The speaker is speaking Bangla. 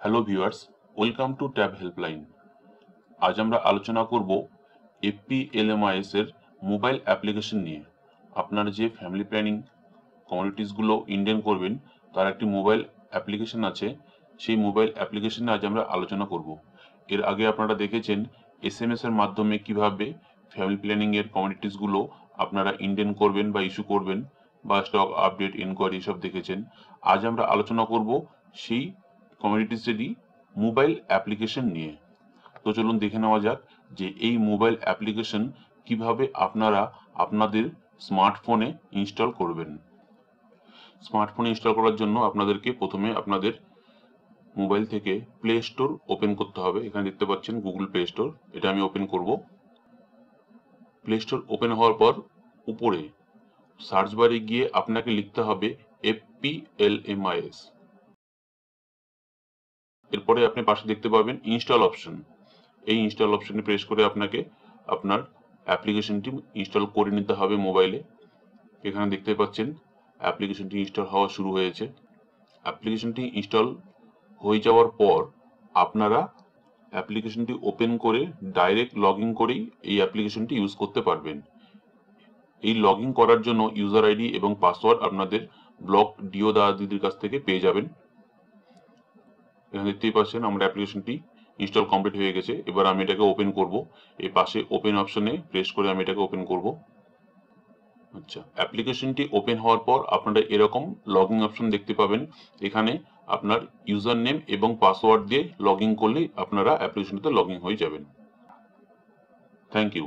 Hello viewers, welcome to tab helpline. আজ আমরা আলোচনা করব এফপিএলএমআইএস এর মোবাইল অ্যাপ্লিকেশন নিয়ে। আপনার যে ফ্যামিলি প্ল্যানিং কমিউনিটিসগুলো ইন্ডিয়ান করবেন তার একটি মোবাইল অ্যাপ্লিকেশন আছে। সেই মোবাইল অ্যাপ্লিকেশনে আজ আমরা আলোচনা করব। এর আগে আপনারা দেখেছেন এসএমএস এর মাধ্যমে কিভাবে ফ্যামিলি প্ল্যানিং এর কমিউনিটিসগুলো আপনারা ইন্ডিয়ান করবেন বা ইস্যু করবেন, বা স্টক আপডেট ইনকোয়ারি সব দেখেছেন। আজ আমরা আলোচনা করব সেই কমিউনিটিসেরই মোবাইল অ্যাপ্লিকেশন নিয়ে। তো চলুন দেখে নেওয়া যাক যে এই মোবাইল অ্যাপ্লিকেশন কিভাবে আপনারা আপনাদের স্মার্টফোনে ইনস্টল করবেন। স্মার্টফোনে ইনস্টল করার জন্য আপনাদেরকে প্রথমে আপনাদের মোবাইল থেকে প্লে স্টোর ওপেন করতে হবে। এখানে দেখতে পাচ্ছেন গুগল প্লে স্টোর, এটা আমি ওপেন করব। প্লে স্টোর ওপেন হওয়ার পর উপরে সার্চ বারে গিয়ে আপনাকে লিখতে হবে এফপিএলএমআইএস। এরপরে আপনি পাশে দেখতে পাবেন ইনস্টল অপশন। এই ইনস্টল অপশনে প্রেস করে আপনাকে আপনার অ্যাপ্লিকেশনটি ইনস্টল করে নিতে হবে মোবাইলে। এখানে দেখতে পাচ্ছেন অ্যাপ্লিকেশনটি ইনস্টল হওয়া শুরু হয়েছে। অ্যাপ্লিকেশনটি ইনস্টল হয়ে যাওয়ার পর আপনারা অ্যাপ্লিকেশনটি ওপেন করে ডাইরেক্ট লগ ইন করেই এই অ্যাপ্লিকেশনটি ইউজ করতে পারবেন। এই লগ ইন করার জন্য ইউজার আইডি এবং পাসওয়ার্ড আপনাদের ব্লক ডিও দাদা দিদির কাছ থেকে পেয়ে যাবেন। এখানে দেখতেই পাচ্ছেন আমার অ্যাপ্লিকেশনটি ইনস্টল কমপ্লিট হয়ে গেছে। এবার আমি এটাকে ওপেন করব। এই পাশে ওপেন অপশনে প্রেস করে আমি এটাকে ওপেন করব। আচ্ছা, অ্যাপ্লিকেশনটি ওপেন হওয়ার পর আপনারা এরকম লগইন অপশন দেখতে পাবেন। এখানে আপনার ইউজার নেম এবং পাসওয়ার্ড দিয়ে লগ ইন করলেই আপনারা অ্যাপ্লিকেশনটিতে লগ ইন হয়ে যাবেন। Thank you.